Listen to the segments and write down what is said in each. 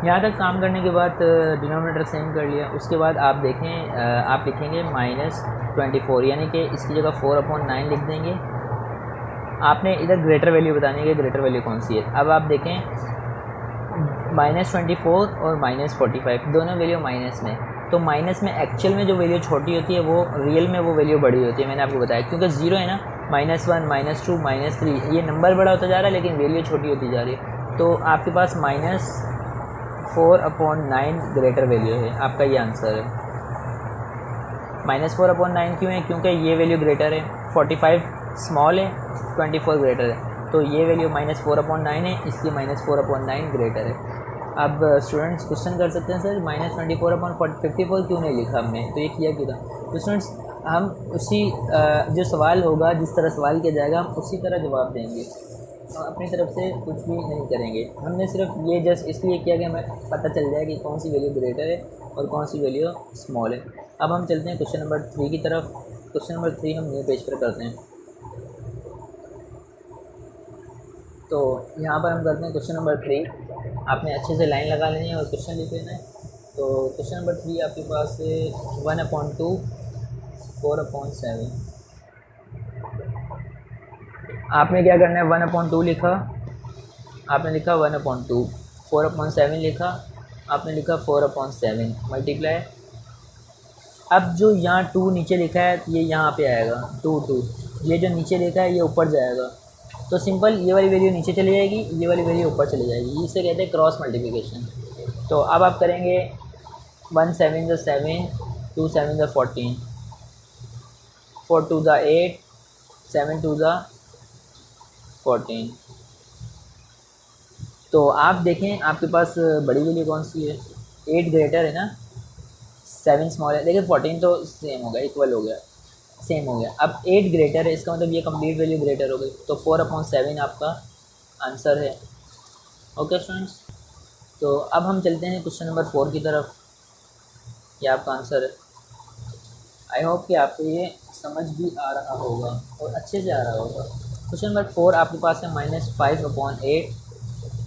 यहाँ तक काम करने के बाद डिनोमिनेटर सेम कर लिया। उसके बाद आप देखें आप लिखेंगे -24 यानी कि इसकी जगह 4/9 लिख देंगे। आपने इधर ग्रेटर वैल्यू बतानी है कि ग्रेटर वैल्यू कौन सी है। अब आप देखें -24 और -45 दोनों वैल्यू माइनस में, तो माइनस में एक्चुअल में जो वैल्यू छोटी होती है वो रियल में वो वैल्यू बड़ी होती है। मैंने आपको बताया क्योंकि ज़ीरो है ना, -1 -2 -3 ये नंबर बड़ा होता जा रहा है लेकिन वैल्यू छोटी होती जा रही है। तो आपके पास -4/9 ग्रेटर वैल्यू है, आपका ये आंसर है। -4/9 क्यों है? क्योंकि ये वैल्यू ग्रेटर है, 45 स्मॉल है, 24 ग्रेटर है, तो ये वैल्यू -4/9 है, इसलिए -4/9 ग्रेटर है। अब स्टूडेंट्स क्वेश्चन कर सकते हैं सर -24/54 क्यों नहीं लिखा हमने, तो ये किया क्यों था? तो स्टूडेंट्स हम उसी जो सवाल होगा, जिस तरह सवाल किया जाएगा हम उसी तरह जवाब देंगे, अपनी तरफ से कुछ भी नहीं करेंगे। हमने सिर्फ ये जस्ट इसलिए किया कि हमें पता चल जाए कि कौन सी वैल्यू ग्रेटर है और कौन सी वैल्यू स्मॉल है। अब हम चलते हैं क्वेश्चन नंबर 3 की तरफ। क्वेश्चन नंबर 3 हम न्यू पेज पर करते हैं। तो यहाँ पर हम करते हैं क्वेश्चन नंबर 3। आपने अच्छे से लाइन लगा लेनी है और क्वेश्चन लिख लेना है। तो क्वेश्चन नंबर 3 आपके पास है 1/2 4/7। आपने क्या करना है, 1/2 लिखा, आपने लिखा 1/2, 4/7 लिखा, आपने लिखा 4/7 मल्टीप्लाई। अब जो यहाँ 2 नीचे लिखा है ये यहाँ पे आएगा 2, ये जो नीचे लिखा है ये ऊपर जाएगा। तो सिंपल ये वाली वैल्यू नीचे चली जाएगी, ये वाली वैल्यू ऊपर चली जाएगी, इसे कहते हैं क्रॉस मल्टीप्लिकेशन। तो अब आप करेंगे 1 7 × 7, 2 7 × 14, 4 2 × 8, 7 2 × 14। तो आप देखें आपके पास बड़ी वैल्यू कौन सी है, 8 ग्रेटर है ना, 7 स्मॉल है। देखिए 14 तो सेम हो गया, इक्वल हो गया, सेम हो गया। अब 8 ग्रेटर है, इसका मतलब ये कंप्लीट वैल्यू ग्रेटर हो गई, तो 4/7 आपका आंसर है। ओके स्टूडेंट्स, तो अब हम चलते हैं क्वेश्चन नंबर 4 की तरफ। ये आपका आंसर है। आई होप कि आपको ये समझ भी आ रहा होगा और अच्छे से आ रहा होगा। क्वेश्चन नंबर 4 आपके पास है -5/8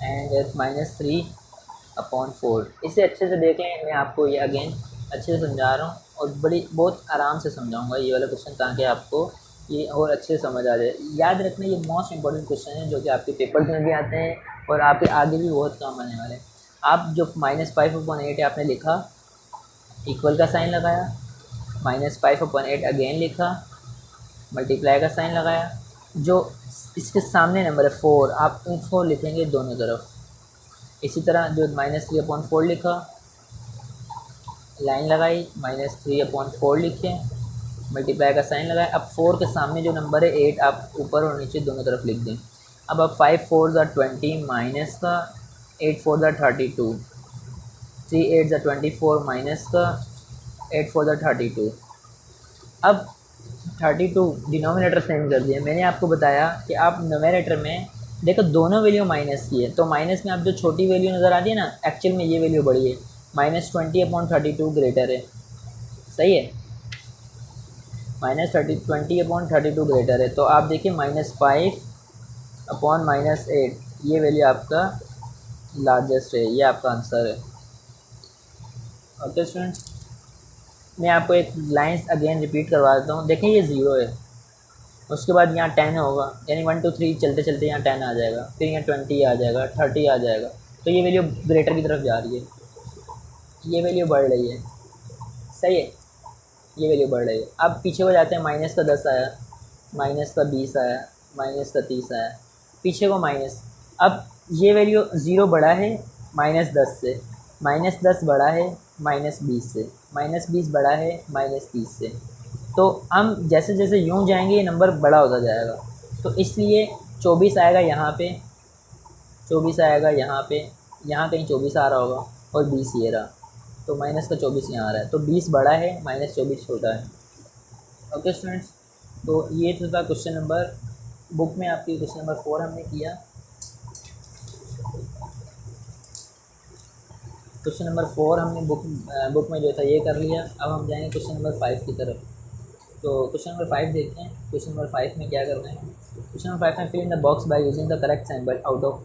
एंड -3/4। इसे अच्छे से देखें, मैं आपको ये अगेन अच्छे से समझा रहा हूँ और बहुत आराम से समझाऊंगा ये वाला क्वेश्चन, ताकि आपको ये और अच्छे से समझ आ जाए। याद रखना ये मोस्ट इंपॉर्टेंट क्वेश्चन है जो कि आपके पेपर्स में भी आते हैं और आपके आगे भी बहुत काम आने वाले हैं। आप जो -5/8 है आपने लिखा, इक्वल का साइन लगाया, -5/8 अगेन लिखा, मल्टीप्लाई का साइन लगाया, जो इसके सामने नंबर है 4 आप उसको लिखेंगे दोनों तरफ। इसी तरह जो -3/4 लिखा, लाइन लगाई, -3/4 लिखे, मल्टीप्लाई का साइन लगाया। अब 4 के सामने जो नंबर है 8 आप ऊपर और नीचे दोनों तरफ लिख दें। अब 5 4 ज़ा 20 माइनस का, 8 4 ज़ा 32, 3 8 ज़ा 24 माइनस का, 8 4 ज़ा 32। अब 32 डिनोमिनेटर सेम कर दिया। मैंने आपको बताया कि आप नोमिनेटर में देखो दोनों वैल्यू माइनस की है, तो माइनस में आप जो छोटी वैल्यू नज़र आती है ना, एक्चुअल में ये वैल्यू बड़ी है, -20/32 ग्रेटर है, सही है, -20/32 ग्रेटर है। तो आप देखिए -5/-8 ये वैल्यू आपका लार्जेस्ट है, ये आपका आंसर है। ओके स्टूडेंट्स, मैं आपको एक लाइन अगेन रिपीट करवा देता हूँ। देखें ये 0 है, उसके बाद यहाँ 10 होगा, यानी 1 2 3 चलते चलते यहाँ 10 आ जाएगा, फिर यहाँ 20 आ जाएगा, 30 आ जाएगा, तो ये वैल्यू ग्रेटर की तरफ जा रही है, ये वैल्यू बढ़ रही है, सही है, ये वैल्यू बढ़ रही है। अब पीछे को जाते हैं, -10 आया, -20 आया, -30 आया, पीछे को माइनस। अब ये वैल्यू 0 बड़ा है -10 से, -10 बड़ा है -20 से, -20 बड़ा है -30 से। तो हम जैसे जैसे यूँ जाएंगे ये नंबर बड़ा होता जाएगा, तो इसलिए 24 आएगा यहाँ पे, 24 आएगा यहाँ पे, यहाँ कहीं 24 आ रहा होगा और 20 ये रहा, तो -24 यहाँ आ रहा है, तो 20 बड़ा है -24 छोटा है। ओके स्टूडेंट्स, तो ये तो था क्वेश्चन नंबर, बुक में आपकी क्वेश्चन नंबर 4 हमने किया। क्वेश्चन नंबर 4 हमने बुक में जो था ये कर लिया। अब हम जाएंगे क्वेश्चन नंबर 5 की तरफ। तो क्वेश्चन नंबर 5 देखते हैं। क्वेश्चन नंबर 5 में क्या करना है। क्वेश्चन नंबर 5 में fill in the box by using the correct symbol out of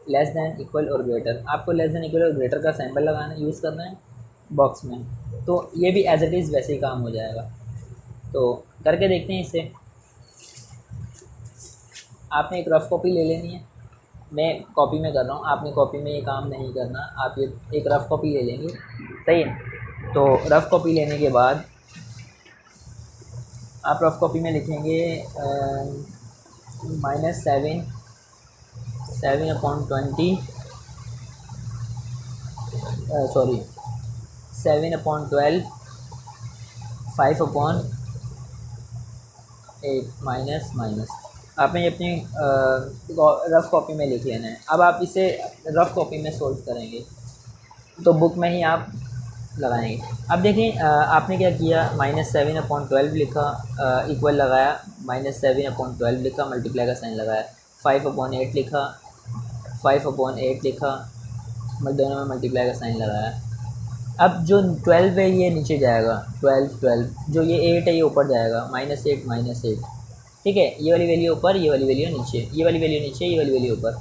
less than equal और ग्रेटर, आपको लेस दैन इक्वल और ग्रेटर का सैम्पल लगाना यूज़ करना है बॉक्स में, तो ये भी एज इट इज़ वैसे ही काम हो जाएगा। तो करके देखते हैं इसे। आपने एक रफ़ कॉपी ले लेनी है, मैं कॉपी में कर रहा हूँ, आपने कॉपी में ये काम नहीं करना, आप ये एक रफ़ कॉपी ले लेंगे, सही है। तो रफ़ कॉपी लेने के बाद आप रफ़ कॉपी में लिखेंगे -7 7/20, सॉरी 7/12, 5/8 माइनस माइनस, आपने ये अपनी रफ़ कॉपी में लिख लेना है। अब आप इसे रफ़ कॉपी में सोल्व करेंगे तो बुक में ही आप लगाएंगे। अब देखिए आपने क्या किया, -7/12 लिखा, इक्वल लगाया, -7/12 लिखा, मल्टीप्लाई का साइन लगाया, 5/8 लिखा, 5/8 लिखा, दोनों में मल्टीप्लाई का साइन लगाया। अब जो 12 है ये नीचे जाएगा, 12, जो ये 8 है ये ऊपर जाएगा, -8 -8, ठीक है। ये वाली वैल्यू ऊपर, ये वाली वैल्यू नीचे, ये वाली वैल्यू नीचे, ये वाली वैल्यू ऊपर।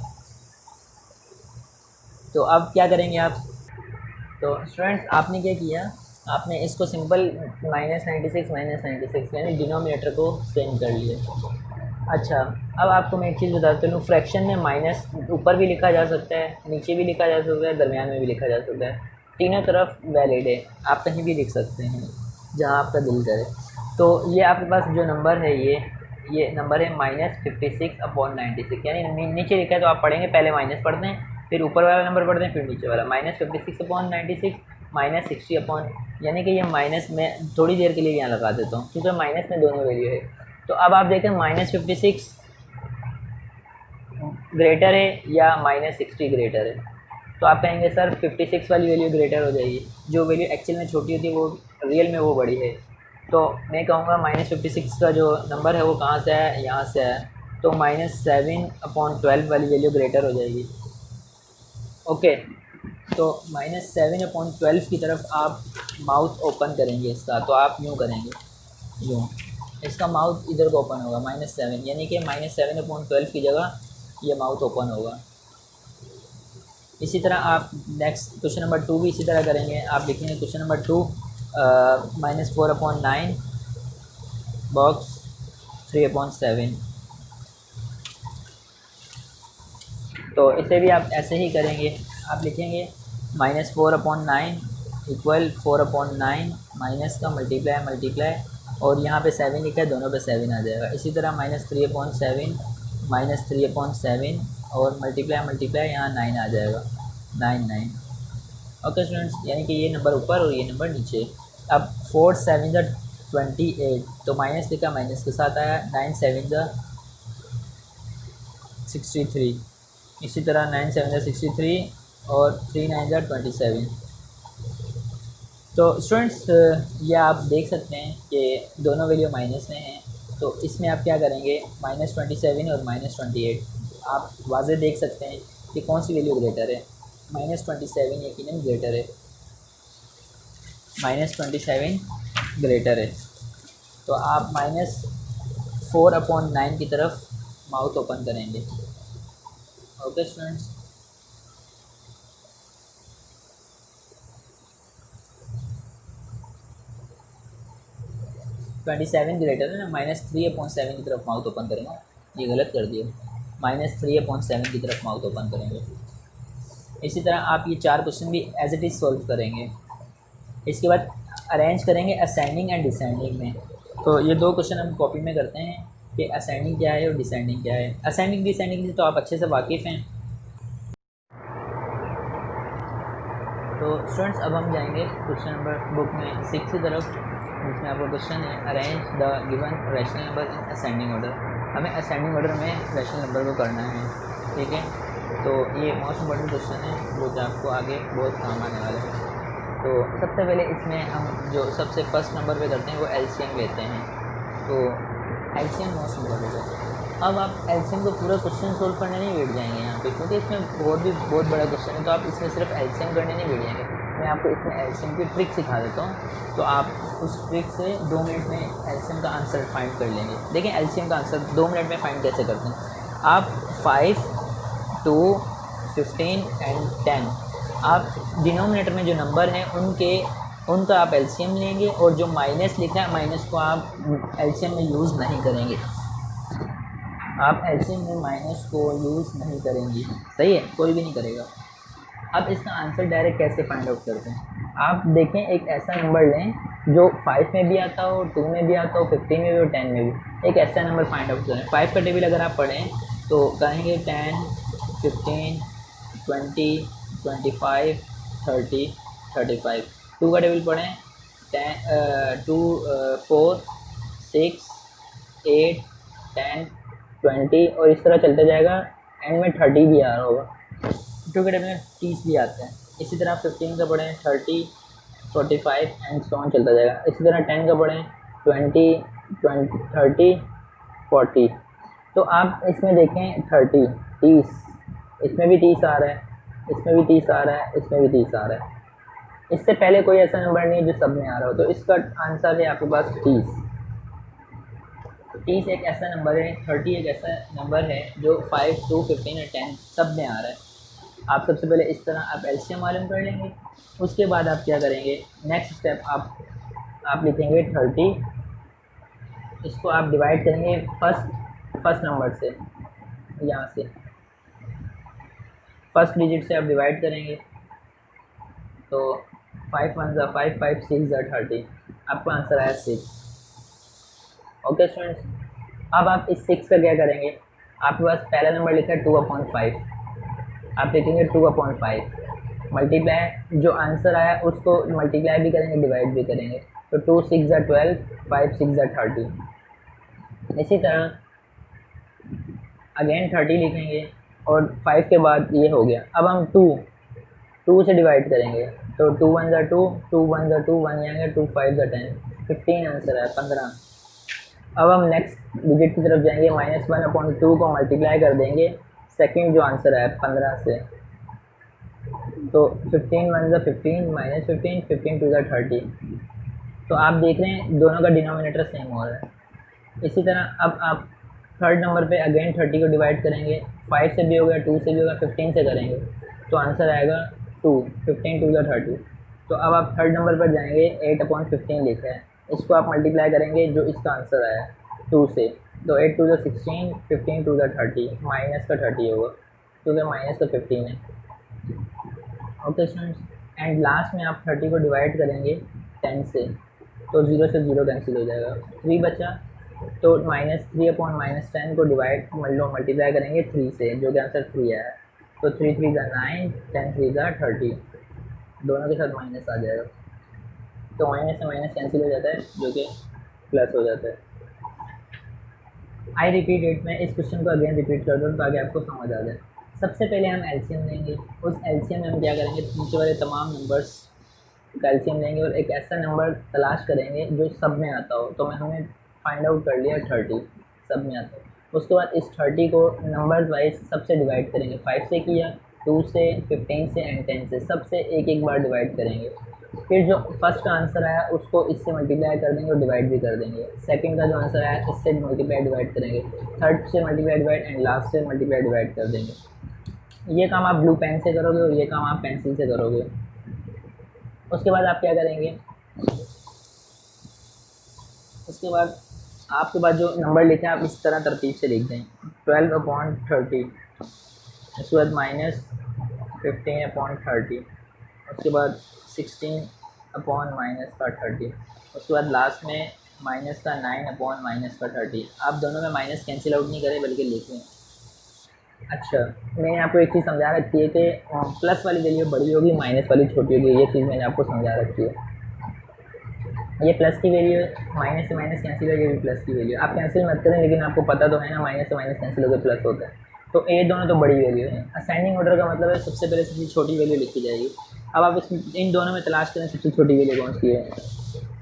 तो अब क्या करेंगे आप, तो स्टूडेंट्स आपने क्या किया, आपने इसको सिंपल -96 यानी डिनोमिनेटर को चेंज कर लिया। अच्छा, अब आपको मैं एक चीज़ बताता चलूँ, फ्रैक्शन में माइनस ऊपर भी लिखा जा सकता है, नीचे भी लिखा जा सकता है, दरमियान में भी लिखा जा सकता है, तीनों तरफ वैलिड है, आप कहीं भी लिख सकते हैं जहाँ आपका दिल करे। तो ये आपके पास जो नंबर है ये नंबर है -56/96, यानी नीचे लिखा है तो आप पढ़ेंगे, पहले माइनस पढ़ते हैं, फिर ऊपर वाला नंबर पढ़ते हैं, फिर नीचे वाला, -56/96 -60 यानी कि ये माइनस में थोड़ी देर के लिए यहाँ लगा देता हूँ क्योंकि माइनस में दोनों वैल्यू है। तो अब आप देखें -56 ग्रेटर है या -60 ग्रेटर है, तो आप कहेंगे सर 56 वाली वैल्यू ग्रेटर हो जाएगी, जो वैल्यू एक्चुअल में छोटी होती है वो रियल में वो बड़ी है। तो मैं कहूँगा -56 का जो नंबर है वो कहाँ से है, यहाँ से है, तो -7/12 वाली वैल्यू ग्रेटर हो जाएगी। ओके, तो -7/12 की तरफ आप माउथ ओपन करेंगे इसका, तो आप यूँ करेंगे, यूँ इसका माउथ इधर को ओपन होगा -7, यानी कि -7/12 की जगह ये माउथ ओपन होगा। इसी तरह आप नेक्स्ट क्वेश्चन नंबर 2 भी इसी तरह करेंगे। आप लिखेंगे क्वेश्चन नंबर 2 -4/9 बॉक्स 3/7। तो इसे भी आप ऐसे ही करेंगे, आप लिखेंगे -4/9 इक्वल 4/9 माइनस का मल्टीप्लाई मल्टीप्लाई, और यहाँ पे 7 लिखा है, दोनों पे 7 आ जाएगा। इसी तरह -3/7 -3/7 और मल्टीप्लाई मल्टीप्लाई, यहाँ 9 आ जाएगा, 9 ओके स्टूडेंट्स, यानी कि ये नंबर ऊपर और ये नंबर नीचे। अब 4 7 28, तो माइनस लिखा, माइनस के साथ आया, 9 7 63, इसी तरह 9 7 63 और 3 9 27। तो स्टूडेंट्स ये आप देख सकते हैं कि दोनों वैल्यू माइनस में हैं, तो इसमें आप क्या करेंगे, -27 और -28, आप वाज़े देख सकते हैं कि कौन सी वैल्यू ग्रेटर है। -27 यकीनन ग्रेटर है, -27 ग्रेटर है। तो आप -4/9 की तरफ माउथ ओपन करेंगे। ओके स्टूडेंट्स, 27 ग्रेटर है ना, -3/7 की तरफ माउथ ओपन करेंगे, ये गलत कर दिया, -3/7 की तरफ माउथ ओपन करेंगे। इसी तरह आप ये 4 क्वेश्चन भी एज इट इज़ सॉल्व करेंगे। इसके बाद अरेंज करेंगे असेंडिंग एंड डिसेंडिंग में। तो ये 2 क्वेश्चन हम कॉपी में करते हैं कि असेंडिंग क्या है और डिसेंडिंग क्या है। असेंडिंग डिसेंडिंग से तो आप अच्छे से वाकिफ़ हैं। तो स्टूडेंट्स अब हम जाएंगे क्वेश्चन नंबर बुक में 6 की तरफ, जिसमें आपका क्वेश्चन है arrange the given rational number in ascending order. हमें असेंडिंग ऑर्डर में रैशनल नंबर को करना है, ठीक है। तो ये मोस्ट इम्पॉर्टेंट क्वेश्चन है जो कि आपको आगे बहुत काम आने वाला है। तो सबसे पहले इसमें हम जो सबसे फर्स्ट नंबर पे करते हैं वो एलसीएम लेते हैं। तो एलसीएम मोस्ट इम्पॉर्टेंट है। अब आप एलसीएम को पूरा क्वेश्चन सोल्व करने नहीं बैठ जाएंगे यहाँ पे, क्योंकि इसमें बहुत बड़ा क्वेश्चन है, तो आप इसमें सिर्फ एलसीएम करने नहीं बैठ जाएंगे। मैं आपको इसमें एलसीएम की ट्रिक सिखा देता हूँ, तो आप उस ट्रिक से 2 मिनट में एलसीएम का आंसर फाइंड कर लेंगे। देखिए एलसीएम का आंसर 2 मिनट में फाइंड कैसे करते हैं। आप 5 2 15 एंड 10, आप डिनोमिनेटर में जो नंबर हैं उनका आप एलसीएम लेंगे, और जो माइनस लिखा है माइनस को आप एलसीएम में यूज़ नहीं करेंगे, आप एलसीएम में माइनस को यूज़ नहीं करेंगे। सही है, कोई भी नहीं करेगा। अब इसका आंसर डायरेक्ट कैसे फाइंड आउट करते हैं, आप देखें एक ऐसा नंबर लें जो 5 में भी आता हो, 2 में भी आता हो, 15 में भी और 10 में भी, एक ऐसा नंबर फाइंड आउट करें। 5 का टेबल अगर आप पढ़ें तो कहेंगे 10, 15, 20, 25, 30, 35। 2 का टेबल पढ़ें 2, 4, 6, 8, 10, 20 और इस तरह चलता जाएगा, एंड में 30 भी आ रहा होगा। 2 के टेबल में 30 भी आते हैं। इसी तरह 15 का पढ़ें 30, 45 एंड सो ऑन चलता जाएगा। इसी तरह 10 का पढ़ें 20, 30, 40। तो आप इसमें देखें 30, इसमें भी 30 आ रहा है, इसमें भी 30 आ रहा है, इसमें भी 30 आ रहा है। इससे पहले कोई ऐसा नंबर नहीं है जो सब में आ रहा हो, तो इसका आंसर है आपके पास 30। 30 एक ऐसा नंबर है, 30 एक ऐसा नंबर है जो 5, 2, 15 और 10 सब में आ रहा है। आप सबसे पहले इस तरह आप एलसीएम मालूम कर लेंगे। उसके बाद आप क्या करेंगे, नेक्स्ट स्टेप आप लिखेंगे 30, इसको आप डिवाइड करेंगे फर्स्ट नंबर से, यहाँ से फर्स्ट डिजिट से आप डिवाइड करेंगे। तो 5 1 ज़ा 5, 5 6 ज़ा 30, आपका आंसर आया 6। ओके स्टूडेंट्स, अब आप इस 6 का क्या करेंगे, आपके पास पहला नंबर लिखा है 2/5, आप लिखेंगे 2/5 मल्टीप्लाई, जो आंसर आया उसको मल्टीप्लाई भी करेंगे, डिवाइड भी करेंगे। तो 2 6 ज़ा 12, 5 6 ज़ा 30। इसी तरह अगेन 30 लिखेंगे और 5 के बाद ये हो गया। अब हम 2 से डिवाइड करेंगे, तो 2 1 ज़ा 2, 2 1 ज़ा 2, 1 आएंगे, 2 5 ज़ा 10, 15 आंसर है 15। अब हम नेक्स्ट डिजिट की तरफ जाएंगे, -1/2 को मल्टीप्लाई कर देंगे सेकंड जो आंसर है 15 से, तो 15 1 ज़ा 15, -15, 15 2 ज़ा 30। तो आप देख रहे हैं दोनों का डिनोमिनेटर सेम हो रहा है। इसी तरह अब आप थर्ड नंबर पे अगेन 30 को डिवाइड करेंगे, 5 से भी हो गया, 2 से भी होगा, 15 से करेंगे तो आंसर आएगा 2, 15 2 ज़ा 30। तो अब आप थर्ड नंबर पर जाएंगे, 8/15 लिखा है, इसको आप मल्टीप्लाई करेंगे जो इसका आंसर आया 2 से, तो 8 2 ज़ा 16, 15 2 ज़ा 30, माइनस का 30 होगा क्योंकि माइनस का 15 है। ओके स्टूडेंट्स, एंड लास्ट में आप 30 को डिवाइड करेंगे 10 से, तो 0 से 0 कैंसिल हो जाएगा, 3 बचा। तो -3/-10 को मल्टीप्लाई करेंगे 3 से, जो कि आंसर 3 आया। तो 3 3 ज़ा 9, 10 3 ज़ा 30, दोनों के साथ माइनस आ जाएगा, तो माइनस से माइनस कैंसिल हो जाता है जो कि प्लस हो जाता है। आई रिपीट इट, मैं इस क्वेश्चन को अगेन रिपीट कर दूँ ताकि आपको समझ आ जाए। सबसे पहले हम एलसीएम लेंगे, उस एलसीएम में हम क्या करेंगे, नीचे वाले तमाम नंबर्स का एलसीएम लेंगे और एक ऐसा नंबर तलाश करेंगे जो सब में आता हो। तो हमने फाइंड आउट कर लिया 30 सब में आता है। उसके बाद इस 30 को नंबर वाइज सबसे डिवाइड करेंगे, 5 से किया, 2 से, 15 से एंड 10 से, सबसे एक एक बार डिवाइड करेंगे। फिर जो फर्स्ट का आंसर आया उसको इससे मल्टीप्लाई कर देंगे और डिवाइड भी कर देंगे। सेकंड का जो आंसर आया इससे मल्टीप्लाई डिवाइड करेंगे, थर्ड से मल्टीप्लाई डिवाइड एंड लास्ट से मल्टीप्लाई डिवाइड कर देंगे। ये काम आप ब्लू पेन से करोगे और ये काम आप पेंसिल से करोगे। उसके बाद आप क्या करेंगे, उसके बाद आपके पास जो नंबर लिखे हैं आप इस तरह तरतीब से लिख दें, 12/30, उसके बाद -15/30, उसके बाद 16/-30, उसके बाद लास्ट में माइनस का 9/-30। आप दोनों में माइनस कैंसिल आउट नहीं करें बल्कि लिखें। अच्छा, मैंने आपको एक चीज़ समझा रखी है कि प्लस वाली वैल्यू बड़ी होगी, माइनस वाली छोटी होगी, ये चीज़ मैंने आपको समझा रखी है। ये प्लस की वैल्यू है, माइनस से माइनस कैंसिल हो, ये भी प्लस की वैल्यू। आप कैंसिल मत करें, लेकिन आपको पता तो है ना माइनस से माइनस कैंसिल होकर प्लस होता है। तो ये दोनों तो बड़ी वैल्यू है। असेंडिंग ऑर्डर का मतलब है सबसे पहले सबसे छोटी वैल्यू लिखी जाएगी। अब आप इन दोनों में तलाश करें सबसे छोटी वैल्यू कौन सी है।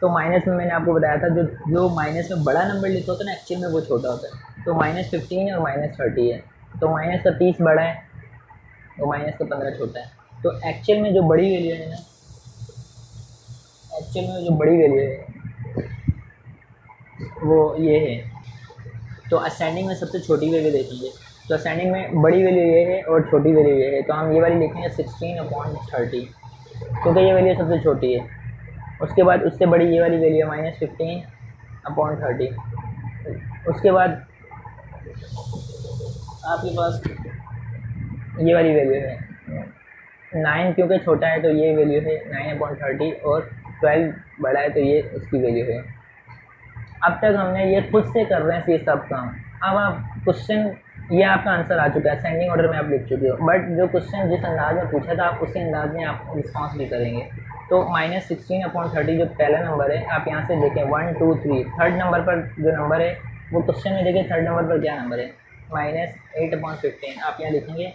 तो माइनस में मैंने आपको बताया था जो माइनस में बड़ा नंबर लिखा होता है ना, एक्चुअल में वो छोटा होता है। तो -15 और -30 है, तो माइनस का 30 बड़ा है और माइनस का 15 छोटा है। तो एक्चुअल में जो बड़ी वैल्यू है ना, एक्चुअल में जो बड़ी वैल्यू है वो ये है। तो असेंडिंग में सबसे छोटी वैल्यू देखेंगे, तो असेंडिंग में बड़ी वैल्यू ये है और छोटी वैल्यू ये है, तो हम ये वाली लिखेंगे 16/30, क्योंकि ये वैल्यू सबसे छोटी है। उसके बाद उससे बड़ी ये वाली वैल्यू है -15/30। उसके बाद आपके पास ये वाली वैल्यू है 9, क्योंकि छोटा है तो ये वैल्यू है 9/30, और 12 बड़ा है तो ये उसकी वैल्यू है। अब तक हमने ये खुद से कर रहे हैं ये सब काम। अब आप क्वेश्चन, ये आपका आंसर आ चुका है, असेंडिंग ऑर्डर में आप लिख चुके हो, बट जो क्वेश्चन जिस अंदाज में पूछा था आप उसी अंदाज में आप रिस्पॉन्स भी करेंगे। तो -16/30 जो पहला नंबर है, आप यहाँ से देखें 1 2 3, थर्ड नंबर पर जो नंबर है वो क्वेश्चन में देखिए थर्ड नंबर पर क्या नंबर है, -8/15। आप यहाँ लिखेंगे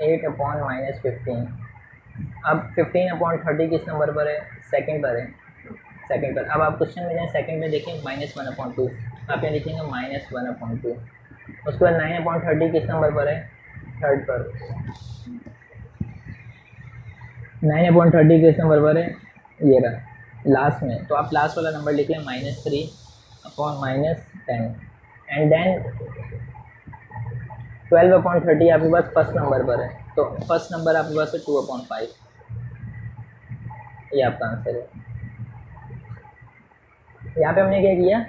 8/-15। अब 15/30 किस नंबर पर है, सेकंड पर है, सेकंड पर। अब आप क्वेश्चन में जाएँ, सेकंड में देखें -1/2, आप यहाँ लिखेंगे -1/2। उसके बाद 9/30 किस नंबर पर है, थर्ड पर। 9/30 किस नंबर पर है, ये रहा लास्ट में, तो आप लास्ट वाला नंबर लिख लें -3/-10। एंड देन 12/30 आपके पास फर्स्ट नंबर पर है, तो फर्स्ट नंबर आपके पास है 2/5। ये आपका आंसर है। यहाँ पे हमने क्या किया,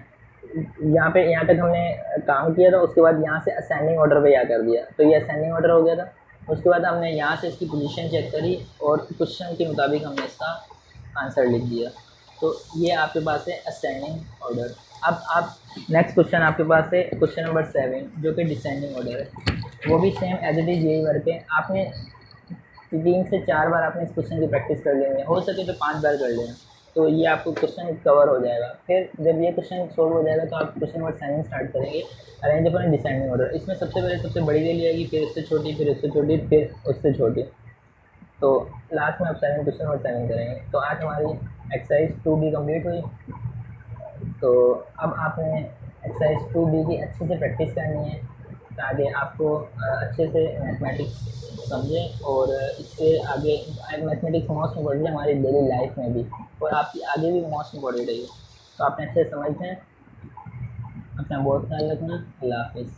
यहाँ तक हमने काम किया था, उसके बाद यहाँ से असेंडिंग ऑर्डर पे क्या कर दिया, तो ये असेंडिंग ऑर्डर हो गया था। उसके बाद हमने यहाँ से इसकी पोजीशन चेक करी और क्वेश्चन के मुताबिक हमने इसका आंसर लिख दिया। तो ये आपके पास है असेंडिंग ऑर्डर। अब आप नेक्स्ट क्वेश्चन आपके पास है क्वेश्चन नंबर 7, जो कि डिसेंडिंग ऑर्डर है। वो भी सेम एज इट इज़ यही वर्क है। आपने 3 से 4 बार आपने इस क्वेश्चन की प्रैक्टिस कर लेनी है, हो सके तो 5 बार कर लेना, तो ये आपको क्वेश्चन कवर हो जाएगा। फिर जब ये क्वेश्चन सोल्व हो जाएगा तो आप क्वेश्चन नंबर 7 स्टार्ट करेंगे, अरेंज अपॉन डिसेंडिंग ऑर्डर। इसमें सबसे पहले सबसे बड़ी वैल्यू आएगी, फिर उससे छोटी, फिर उससे छोटी, फिर उससे छोटी, तो लास्ट में आप क्वेश्चन नंबर 7 करेंगे। तो आज हमारी एक्सरसाइज 2B कंप्लीट हुई। तो अब आपने एक्सरसाइज 2B की अच्छे से प्रैक्टिस करनी है, ताकि आपको अच्छे से मैथमेटिक्स समझें, और इससे आगे मैथमेटिक्स मोस्ट इम्पोर्टेंट है हमारी डेली लाइफ में भी, और आपकी आगे भी मोस्ट इम्पोर्टेंट है ये। तो आपने अच्छे से समझते हैं। अपना बहुत ख्याल रखना। अल्लाह हाफिज़।